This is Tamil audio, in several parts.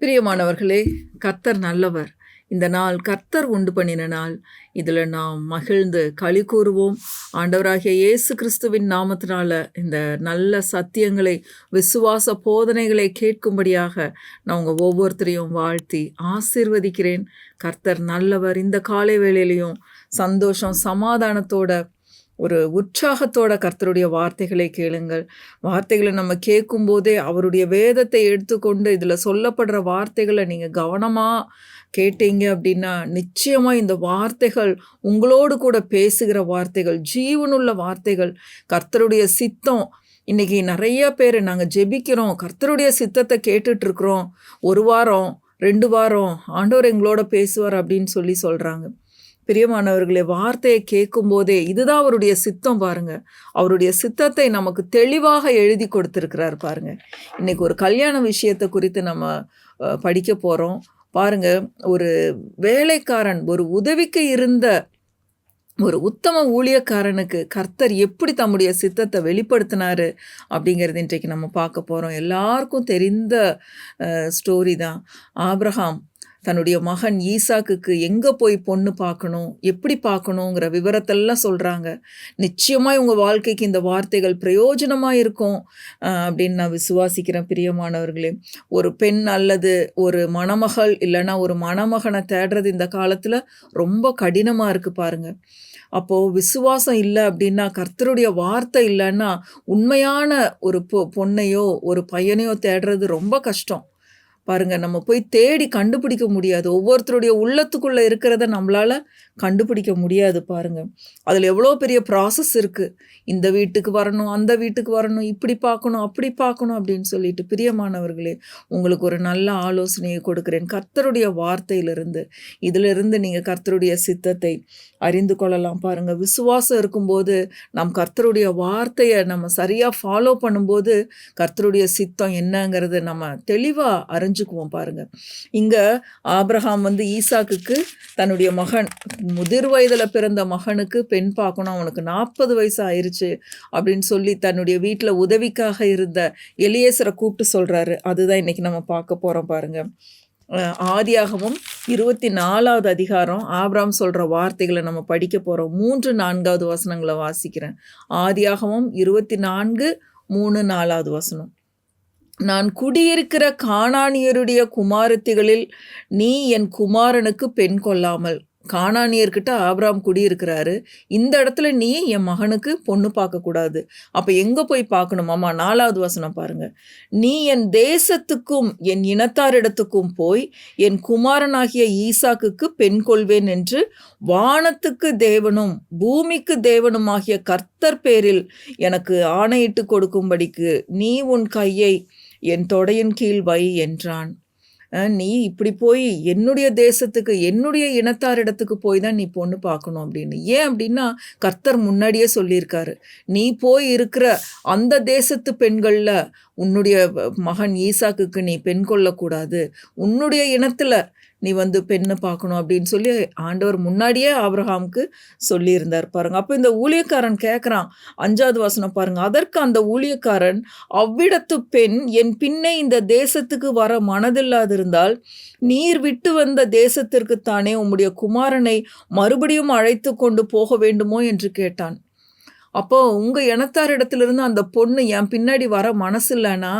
பிரியமானவர்களே, கர்த்தர் நல்லவர். இந்த நாள் கர்த்தர் உண்டு பண்ணின நாள். இதில் நாம் மகிழ்ந்து களி கூறுவோம். ஆண்டவராகிய இயேசு கிறிஸ்துவின் நாமத்தினால இந்த நல்ல சத்தியங்களை, விசுவாச போதனைகளை கேட்கும்படியாக நான் உங்கள் ஒவ்வொருத்தரையும் வாழ்த்தி ஆசீர்வதிக்கிறேன். கர்த்தர் நல்லவர். இந்த காலை வேளையிலையும் சந்தோஷம், சமாதானத்தோட, ஒரு உற்சாகத்தோட கர்த்தருடைய வார்த்தைகளை கேளுங்கள். வார்த்தைகளை நம்ம கேட்கும்போதே அவருடைய வேதத்தை எடுத்துக்கொண்டு இதில் சொல்லப்படுற வார்த்தைகளை நீங்கள் கவனமாக கேட்டீங்க அப்படின்னா நிச்சயமாக இந்த வார்த்தைகள் உங்களோடு கூட பேசுகிற வார்த்தைகள், ஜீவனுள்ள வார்த்தைகள், கர்த்தருடைய சித்தம். இன்றைக்கி நிறைய பேர் நாங்கள் ஜெபிக்கிறோம், கர்த்தருடைய சித்தத்தை கேட்டுட்ருக்குறோம், 1 வாரம் 2 வாரம் ஆண்டவர் எங்களோட பேசுவார் அப்படின்னு சொல்கிறாங்க. பிரியமானவர்களே, வார்த்தையை கேட்கும்போதே இதுதான் அவருடைய சித்தம் பாருங்க. அவருடைய சித்தத்தை நமக்கு தெளிவாக எழுதி கொடுத்துருக்கிறார் பாருங்க. இன்னைக்கு ஒரு கல்யாண விஷயத்தை குறித்து நம்ம படிக்க போகிறோம் பாருங்க. ஒரு வேலைக்காரன், ஒரு உதவிக்கு இருந்த ஒரு உத்தம ஊழியக்காரனுக்கு கர்த்தர் எப்படி தம்முடைய சித்தத்தை வெளிப்படுத்தினாரு அப்படிங்கிறது இன்றைக்கு நம்ம பார்க்க போகிறோம். எல்லாருக்கும் தெரிந்த ஸ்டோரி தான். ஆபிரகாம் தன்னுடைய மகன் ஈசாக்குக்கு எங்கே போய் பொண்ணு பார்க்கணும், எப்படி பார்க்கணுங்கிற விவரத்தெல்லாம் சொல்கிறாங்க. நிச்சயமாக உங்கள் வாழ்க்கைக்கு இந்த வார்த்தைகள் பிரயோஜனமாக இருக்கும் அப்படின்னு நான் விசுவாசிக்கிறேன். பிரியமானவர்களே, ஒரு பெண் அல்லது ஒரு மணமகள் இல்லைன்னா ஒரு மணமகனை தேடுறது இந்த காலத்தில் ரொம்ப கடினமாக இருக்குது பாருங்கள். அப்போது விசுவாசம் இல்லை அப்படின்னா, கர்த்தருடைய வார்த்தை இல்லைன்னா உண்மையான ஒரு பொண்ணையோ ஒரு பையனையோ தேடுறது ரொம்ப கஷ்டம் பாருங்கள். நம்ம போய் தேடி கண்டுபிடிக்க முடியாது. ஒவ்வொருத்தருடைய உள்ளத்துக்குள்ளே இருக்கிறத நம்மளால் கண்டுபிடிக்க முடியாது பாருங்கள். அதில் எவ்வளோ பெரிய ப்ராசஸ் இருக்குது. இந்த வீட்டுக்கு வரணும், அந்த வீட்டுக்கு வரணும், இப்படி பார்க்கணும், அப்படி பார்க்கணும் அப்படின்னு சொல்லிட்டு. பிரியமானவர்களே, உங்களுக்கு ஒரு நல்ல ஆலோசனையை கொடுக்குறேன். கர்த்தருடைய வார்த்தையிலிருந்து, இதிலிருந்து நீங்கள் கர்த்தருடைய சித்தத்தை அறிந்து கொள்ளலாம் பாருங்கள். விசுவாசம் இருக்கும்போது நம் கர்த்தருடைய வார்த்தையை நம்ம சரியாக ஃபாலோ பண்ணும்போது கர்த்தருடைய சித்தம் என்னங்கிறது நம்ம தெளிவாக அறிஞ்சுக்குவோம் பாருங்கள். இங்கே ஆபிரகாம் ஈசாக்குக்கு தன்னுடைய மகன், முதிர் வயதில் பிறந்த மகனுக்கு பெண் பார்க்கணும், அவனுக்கு 40 வயசு ஆயிடுச்சு அப்படின்னு சொல்லி தன்னுடைய வீட்டில் உதவிக்காக இருந்த எலியேசரை கூப்பிட்டு சொல்கிறாரு. அதுதான் இன்றைக்கி நம்ம பார்க்க போகிறோம் பாருங்கள். ஆதியாகமம் 24வது அதிகாரம் ஆபிரகாம் சொல்கிற வார்த்தைகளை நம்ம படிக்க போகிறோம். 3-4வது வசனங்களை வாசிக்கிறேன். ஆதியாகமம் 24, 3, 4வது வசனம். நான் குடியிருக்கிற கானானியருடைய குமாரத்திகளில் நீ என் குமாரனுக்கு பெண் கொள்ளாமல். கானானியர்கிட்ட ஆபிரகாம் குடியிருக்கிறாரு. இந்த இடத்துல நீ என் மகனுக்கு பொண்ணு பார்க்கக்கூடாது. அப்போ எங்கே போய் பார்க்கணுமாம்மா? 4வது வசனம் பாருங்க. நீ என் தேசத்துக்கும் என் இனத்தாரிடத்துக்கும் போய் என் குமாரனாகிய ஈசாக்குக்கு பெண் கொள்வேன் என்று வானத்துக்கு தேவனும் பூமிக்கு தேவனுமாகிய கர்த்தர் பேரில் எனக்கு ஆணையிட்டு கொடுக்கும்படிக்கு நீ உன் கையை என் தொடையின் கீழ் வை என்றான். நீ இப்படி போய் என்னுடைய தேசத்துக்கு, என்னுடைய இனத்தாரிடத்துக்கு போய் தான் நீ பொண்ணு பார்க்கணும் அப்படின்னு. ஏன் அப்படின்னா, கர்த்தர் முன்னாடியே சொல்லியிருக்காரு, நீ போய் இருக்கிற அந்த தேசத்து பெண்களில் உன்னுடைய மகன் ஈசாக்குக்கு நீ பெண் கொள்ளக்கூடாது, உன்னுடைய இனத்தில் நீ பெண்ணு பார்க்கணும் அப்படின்னு சொல்லி ஆண்டவர் முன்னாடியே ஆபிரகாமுக்கு சொல்லியிருந்தார் பாருங்க. அப்போ இந்த ஊழியக்காரன் கேட்குறான். 5வது வசனம் பாருங்க. அதற்கு அந்த ஊழியக்காரன், அவ்விடத்து பெண் என் பின்னே இந்த தேசத்துக்கு வர மனதில்லாதிருந்தால் நீர் விட்டு வந்த தேசத்திற்குத்தானே உம்முடைய குமாரனை மறுபடியும் அழைத்து கொண்டு போக வேண்டுமோ என்று கேட்டான். அப்போது உங்கள் இனத்தாரிடத்துலேருந்து அந்த பொண்ணு என் பின்னாடி வர மனசு இல்லைன்னா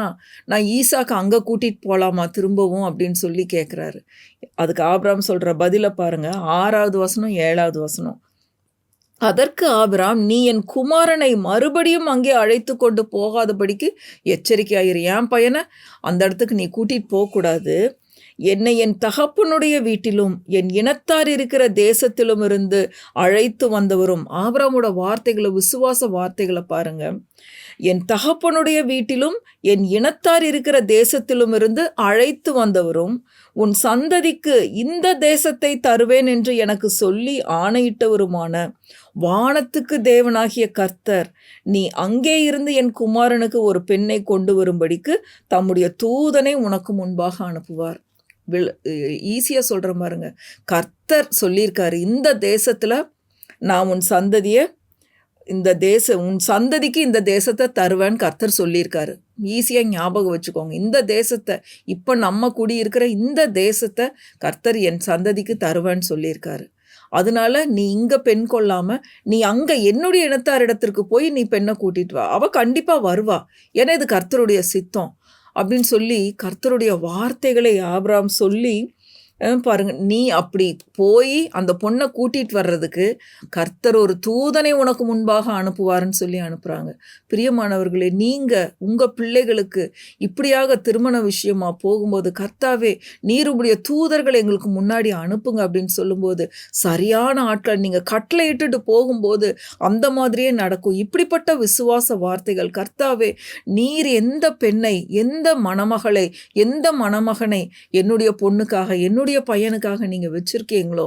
நான் ஈசாக்கு அங்கே கூட்டிகிட்டு போகலாமா திரும்பவும் அப்படின்னு சொல்லி கேட்குறாரு. அதுக்கு ஆபிரகாம் சொல்கிற பதிலை பாருங்கள். 6வது வசனம் 7வது வசனம். அதற்கு ஆபிரகாம், நீ என் குமாரனை மறுபடியும் அங்கே அழைத்து கொண்டு போகாதபடிக்கு எச்சரிக்கையாயிரு. என் பையனை அந்த இடத்துக்கு நீ கூட்டிகிட்டு போகக்கூடாது. என்னை என் தகப்பனுடைய வீட்டிலும் என் இனத்தார் இருக்கிற தேசத்திலும் இருந்து அழைத்து வந்தவரும். ஆபிரகாமோட வார்த்தைகளை, விசுவாச வார்த்தைகளை பாருங்க. என் தகப்பனுடைய வீட்டிலும் என் இனத்தார் இருக்கிற தேசத்திலும் இருந்து அழைத்து வந்தவரும் உன் சந்ததிக்கு இந்த தேசத்தை தருவேன் என்று எனக்கு சொல்லி ஆணையிட்டவருமான வானத்துக்கு தேவனாகிய கர்த்தர் நீ அங்கே இருந்து என் குமாரனுக்கு ஒரு பெண்ணை கொண்டு வரும்படிக்கு தம்முடைய தூதனை உனக்கு முன்பாக அனுப்புவார். ஈஸியாக சொல்கிற பாருங்க. கர்த்தர் சொல்லியிருக்காரு, இந்த தேசத்தில் நான் உன் சந்ததியை உன் சந்ததிக்கு இந்த தேசத்தை தருவேன்னு கர்த்தர் சொல்லியிருக்காரு. ஈஸியாக ஞாபகம் வச்சுக்கோங்க. இந்த தேசத்தை, இப்போ நம்ம குடியிருக்கிற இந்த தேசத்தை கர்த்தர் என் சந்ததிக்கு தருவேன்னு சொல்லியிருக்காரு. அதனால நீ இங்கே பெண் கொள்ளாமல் நீ அங்கே என்னுடைய இனத்தாரிடத்திற்கு போய் நீ பெண்ணை கூட்டிட்டு வா, அவள் கண்டிப்பாக வருவா, ஏன்னா இது கர்த்தருடைய சித்தம் அப்படின்னு சொல்லி கர்த்தருடைய வார்த்தைகளை ஆபிரகாம் சொல்லி பாருங்க, நீ அப்படி போய் அந்த பொண்ணை கூட்டிகிட்டு வர்றதுக்கு கர்த்தர் ஒரு தூதனை உனக்கு முன்பாக அனுப்புவாருன்னு சொல்லி அனுப்புகிறாங்க. பிரியமானவர்களே, நீங்கள் உங்கள் பிள்ளைகளுக்கு இப்படியாக திருமண விஷயமா போகும்போது கர்த்தாவே நீர் உடைய தூதர்கள் எங்களுக்கு முன்னாடி அனுப்புங்க அப்படின்னு சொல்லும்போது சரியான ஆட்கள் நீங்கள் கட்டளையிட்டுட்டு போகும்போது அந்த மாதிரியே நடக்கும். இப்படிப்பட்ட விசுவாச வார்த்தைகள், கர்த்தாவே நீர் எந்த பெண்ணை, எந்த மணமகளை, எந்த மணமகனை என்னுடைய பொண்ணுக்காக, என்னுடைய பையனுக்காக நீங்க வச்சிருக்கீங்களோ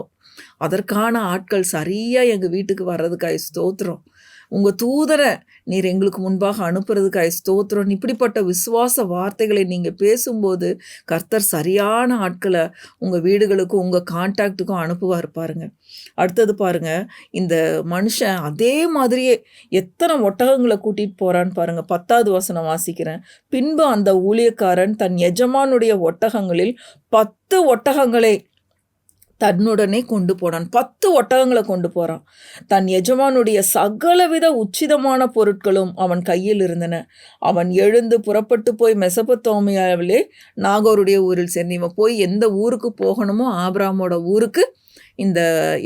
அதற்கான ஆட்கள் சரியா எங்க வீட்டுக்கு வர்றதுக்காக ஸ்தோத்திரம். உங்க தூதரை நீர் எங்களுக்கு முன்பாக அனுப்புறதுக்காக ஸ்தோத்திரம். இப்படிப்பட்ட விசுவாச வார்த்தைகளை நீங்க பேசும்போது கர்த்தர் சரியான ஆட்களை உங்க வீடுகளுக்கும் உங்க கான்டாக்டுக்கும் அனுப்புவார் பாருங்க. அடுத்தது பாருங்க, இந்த மனுஷன் அதே மாதிரியே எத்தனை ஒட்டகங்களை கூட்டிட்டு போறான்னு பாருங்க. 10வது வசனம் வாசிக்கிறேன். பின்பு அந்த ஊழியக்காரன் தன் எஜமானுடைய ஒட்டகங்களில் 10 ஒட்டகங்களை தன்னுடனே கொண்டு போனான். 10 ஒட்டகங்களை கொண்டு போகிறான். தன் எஜமானுடைய சகலவித உச்சிதமான பொருட்களும் அவன் கையில் இருந்தன. அவன் எழுந்து புறப்பட்டு போய் மெசொப்பொத்தாமியாவிலே நாகோருடைய ஊரில் சேர்ந்து, இவன் போய் எந்த ஊருக்கு போகணுமோ ஆபிரகாமோட ஊருக்கு இந்த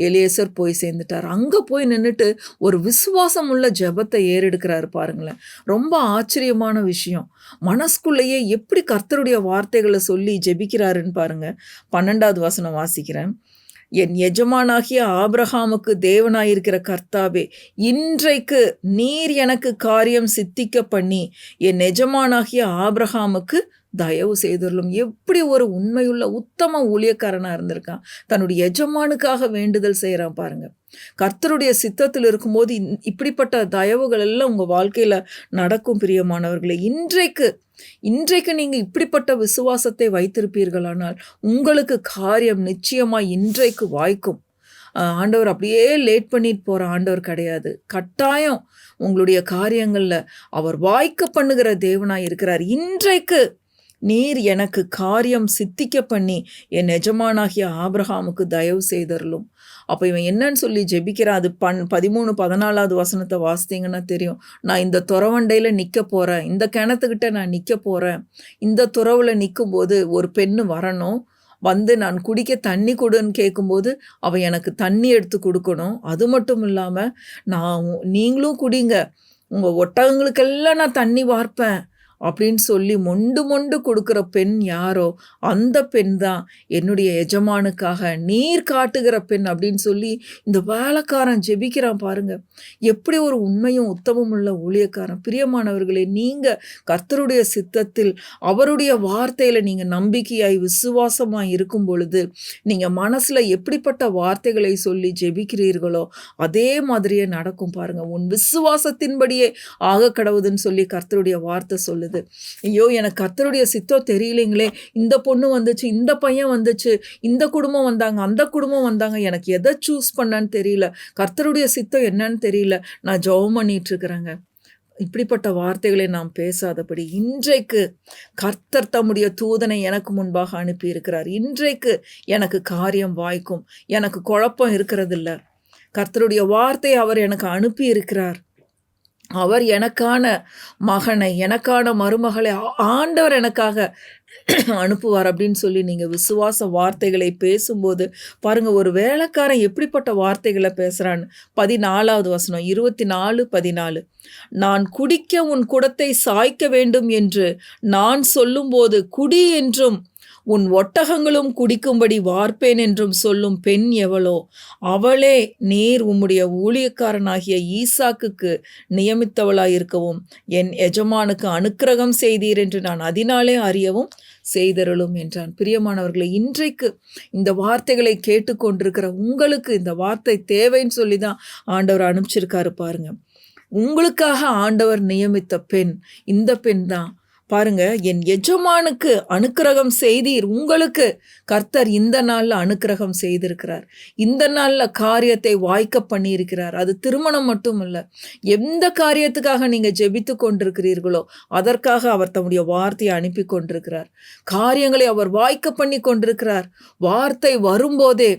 எலியேசர் போய் சேர்ந்துட்டார். அங்கே போய் நின்றுட்டு ஒரு விசுவாசம் உள்ள ஜெபத்தை ஏறெடுக்கிறாரு பாருங்களேன். ரொம்ப ஆச்சரியமான விஷயம். மனசுக்குள்ளேயே எப்படி கர்த்தருடைய வார்த்தைகளை சொல்லி ஜெபிக்கிறாருன்னு பாருங்க. 12வது வசனம் வாசிக்கிறேன். என் எஜமானாகிய ஆபிரகாமுக்கு தேவனாயிருக்கிற கர்த்தாவே, இன்றைக்கு நீர் எனக்கு காரியம் சித்திக்க பண்ணி என் எஜமானாகிய ஆபிரகாமுக்கு தயவு செய்துள்ளும். எப்படி ஒரு உண்மையுள்ள உத்தம ஊழியக்காரனாக இருந்திருக்கான். தன்னுடைய எஜமானுக்காக வேண்டுதல் செய்கிறான் பாருங்க. கர்த்தருடைய சித்தத்தில் இருக்கும்போது இப்படிப்பட்ட தயவுகள் எல்லாம் உங்கள் வாழ்க்கையில் நடக்கும். பிரியமானவர்களே, இன்றைக்கு நீங்கள் இப்படிப்பட்ட விசுவாசத்தை வைத்திருப்பீர்களானால் உங்களுக்கு காரியம் நிச்சயமாக இன்றைக்கு வாய்க்கும். ஆண்டவர் அப்படியே லேட் பண்ணிட்டு போகிற ஆண்டவர் கிடையாது. கட்டாயம் உங்களுடைய காரியங்களில் அவர் வாய்க்க பண்ணுகிற தேவனாய் இருக்கிறார். இன்றைக்கு நீர் எனக்கு காரியம் சித்திக்க பண்ணி என் எஜமானாகிய ஆபிரகாமுக்கு தயவு செய்தரலும். அப்போ இவன் என்னன்னு சொல்லி ஜெபிக்கிறான். அது 13, 14வது வசனத்தை வாசித்தீங்கன்னா தெரியும். நான் இந்த துறவண்டையில் நிற்க போகிறேன், இந்த கிணத்துக்கிட்ட நான் நிற்க போகிறேன். இந்த துறவில் நிற்கும்போது ஒரு பெண்ணு வரணும், வந்து நான் குடிக்க தண்ணி கொடுன்னு கேட்கும்போது அவள் எனக்கு தண்ணி எடுத்து கொடுக்கணும். அது மட்டும் இல்லாமல் நீங்களும் குடிங்க, உங்கள் ஒட்டகங்களுக்கெல்லாம் நான் தண்ணி வார்ப்பேன் அப்படின்னு சொல்லி மொண்டு கொடுக்குற பெண் யாரோ அந்த பெண் தான் என்னுடைய எஜமானுக்காக நீர் காட்டுகிற பெண் அப்படின்னு சொல்லி இந்த வேலைக்காரன் ஜெபிக்கிறான் பாருங்க. எப்படி ஒரு உண்மையும் உத்தமம் உள்ள ஊழியக்காரன். பிரியமானவர்களே, நீங்கள் கர்த்தருடைய சித்தத்தில் அவருடைய வார்த்தையில் நீங்கள் நம்பிக்கையாய் விசுவாசமாய் இருக்கும் பொழுது நீங்கள் மனசில் எப்படிப்பட்ட வார்த்தைகளை சொல்லி ஜெபிக்கிறீர்களோ அதே மாதிரியே நடக்கும் பாருங்க. உன் விசுவாசத்தின்படியே ஆக கடவுதுன்னு சொல்லி கர்த்தருடைய வார்த்தை சொல்லுது. ஐயோ, எனக்கு கர்த்தருடைய சித்தம் தெரியலைங்களே, இந்த பொண்ணு வந்துச்சு, இந்த பையன் வந்துச்சு, இந்த குடும்பம் வந்தாங்க, அந்த குடும்பம் வந்தாங்க, எனக்கு எதை சூஸ் பண்ணான்னு தெரியல, கர்த்தருடைய சித்தம் என்னன்னு தெரியல, நான் ஜெபம் பண்ணிட்டு இருக்கிறேங்க. இப்படிப்பட்ட வார்த்தைகளை நாம் பேசாதபடி இன்றைக்கு கர்த்தர் தம்முடைய தூதனை எனக்கு முன்பாக அனுப்பி இருக்கிறார். இன்றைக்கு எனக்கு காரியம் வாய்க்கும். எனக்கு குழப்பம் இருக்கிறதில்ல. கர்த்தருடைய வார்த்தை அவர் எனக்கு அனுப்பி இருக்கிறார். அவர் எனக்கான மகனை, எனக்கான மருமகளை ஆண்டவர் எனக்காக அனுப்புவார் அப்படின்னு சொல்லி நீங்கள் விசுவாச வார்த்தைகளை பேசும்போது பாருங்கள், ஒரு வேலைக்காரன் எப்படிப்பட்ட வார்த்தைகளை பேசுகிறான்னு. 14வது வசனம், 24, 14. நான் குடிக்க உன் குடத்தை சாய்க்க வேண்டும் என்று நான் சொல்லும்போது குடி என்றும் உன் ஒட்டகங்களும் குடிக்கும்படி வார்ப்பேன் என்றும் சொல்லும் பெண் எவளோ அவளே நீர் உம்முடைய ஊழியக்காரனாகிய ஈசாக்குக்கு நியமித்தவளாயிருக்கவும் என் எஜமானுக்கு அனுக்கிரகம் செய்தீர் என்று நான் அதனாலே அறியவும் செய்தருளும் என்றான். பிரியமானவர்களை, இன்றைக்கு இந்த வார்த்தைகளை கேட்டுக்கொண்டிருக்கிற உங்களுக்கு இந்த வார்த்தை தேவைன்னு சொல்லி தான் ஆண்டவர் அனுப்பிச்சிருக்காரு பாருங்க. உங்களுக்காக ஆண்டவர் நியமித்த பெண் இந்த பெண் தான். பாருங்க, என் எஜமானுக்கு அனுக்கிரகம் செய்தீர், உங்களுக்கு கர்த்தர் இந்த நாள்ல அனுக்கிரகம் செய்திருக்கிறார். இந்த நாள்ல காரியத்தை வாய்க்க பண்ணியிருக்கிறார். அது திருமணம் மட்டும் இல்ல, எந்த காரியத்துக்காக நீங்க ஜெபித்து கொண்டிருக்கிறீர்களோ அதற்காக அவர் தம்முடைய வார்த்தையை அனுப்பி கொண்டிருக்கிறார். காரியங்களை அவர் வாய்க்க பண்ணி கொண்டிருக்கிறார். வார்த்தை வரும்போதே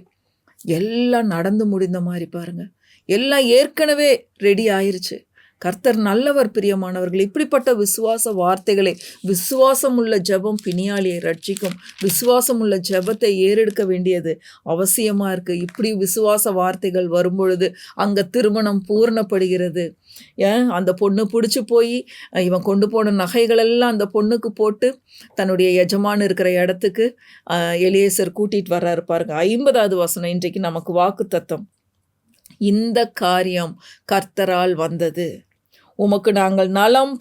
எல்லாம் நடந்து முடிந்த மாதிரி பாருங்க, எல்லாம் ஏற்கனவே ரெடி ஆயிருச்சு. கர்த்தர் நல்லவர் பிரியமானவர்கள். இப்படிப்பட்ட விசுவாச வார்த்தைகளை, விசுவாசம் உள்ள ஜெபம் பிணியாளியை ரட்சிக்கும். விசுவாசம் உள்ள ஜெபத்தை ஏறெடுக்க வேண்டியது அவசியமா இருக்கு. இப்படி விசுவாச வார்த்தைகள் வரும்பொழுது அங்க திருமணம் பூர்ணப்படுகிறது. அந்த பொண்ணு பிடிச்சி போய் இவன் கொண்டு போன நகைகளெல்லாம் அந்த பொண்ணுக்கு போட்டு தன்னுடைய எஜமான் இருக்கிற இடத்துக்கு எலியேசர் கூட்டிட்டு வர்றாரு பாருங்க. 50வது வசனம் இன்றைக்கு நமக்கு வாக்கு தத்தம். இந்த காரியம் கர்த்தரால் வந்தது. உமக்கு நாங்கள் நலம்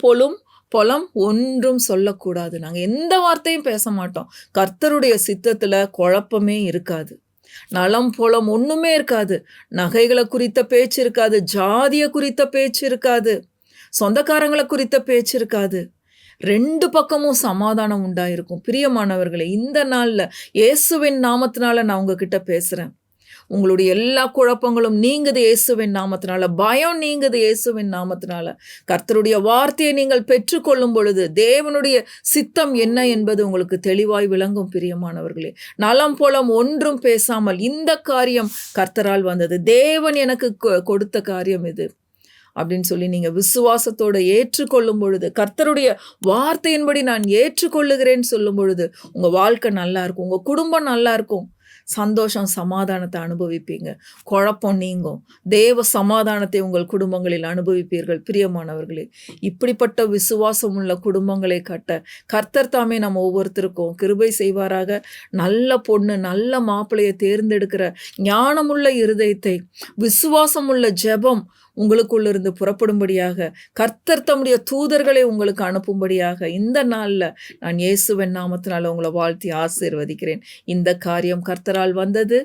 பொலம் ஒன்றும் சொல்லக்கூடாது. நாங்கள் எந்த வார்த்தையும் பேச மாட்டோம். கர்த்தருடைய சித்தத்தில் குழப்பமே இருக்காது. நலம் பொலம் ஒன்றுமே இருக்காது. நகைகளை குறித்த பேச்சு இருக்காது. ஜாதியை குறித்த பேச்சு இருக்காது. சொந்தக்காரங்களை குறித்த பேச்சு இருக்காது. 2 பக்கமும் சமாதானம் உண்டாயிருக்கும். பிரியமானவர்களே, இந்த நாளில் இயேசுவின் நாமத்தினால நான் உங்ககிட்ட பேசுகிறேன். உங்களுடைய எல்லா குழப்பங்களும் நீங்குது இயேசுவின் நாமத்தினால. பயம் நீங்குது இயேசுவின் நாமத்தினால. கர்த்தருடைய வார்த்தையை நீங்கள் பெற்றுக்கொள்ளும் பொழுது தேவனுடைய சித்தம் என்ன என்பது உங்களுக்கு தெளிவாய் விளங்கும். பிரியமானவர்களே, நலம் பொலம் ஒன்றும் பேசாமல் இந்த காரியம் கர்த்தரால் வந்தது, தேவன் எனக்கு கொடுத்த காரியம் இது அப்படின்னு சொல்லி நீங்கள் விசுவாசத்தோடு ஏற்றுக்கொள்ளும் பொழுது, கர்த்தருடைய வார்த்தையின்படி நான் ஏற்றுக்கொள்ளுகிறேன்னு சொல்லும் பொழுது உங்கள் வாழ்க்கை நல்லா இருக்கும். உங்கள் குடும்பம் நல்லா இருக்கும். சந்தோஷம், சமாதானத்தை அனுபவிப்பீங்க. குழப்பம் நீங்கும். தேவ சமாதானத்தை உங்கள் குடும்பங்களில் அனுபவிப்பீர்கள். பிரியமானவர்களே, இப்படிப்பட்ட விசுவாசம் உள்ள குடும்பங்களை கட்ட கர்த்தர் தாமே நம்ம ஒவ்வொருத்தருக்கும் கிருபை செய்வாராக. நல்ல பொண்ணு, நல்ல மாப்பிள்ளையை தேர்ந்தெடுக்கிற ஞானமுள்ள இருதயத்தை, விசுவாசம் உள்ள ஜெபம் உங்களுக்குள்ளிருந்து புறப்படும்படியாக கர்த்தர் தம்முடைய தூதர்களை உங்களுக்கு அனுப்பும்படியாக இந்த நாளில் நான் இயேசுவின் நாமத்தினால உங்களை வாழ்த்தி ஆசீர்வதிக்கிறேன். இந்த காரியம் கர்த்தரால் வந்தது.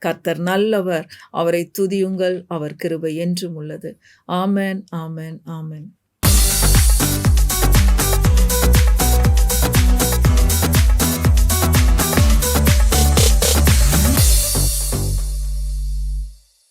கர்த்தர் நல்லவர். அவரை துதியுங்கள். அவர் கிருபை என்றும் உள்ளது. ஆமென், ஆமென், ஆமென்.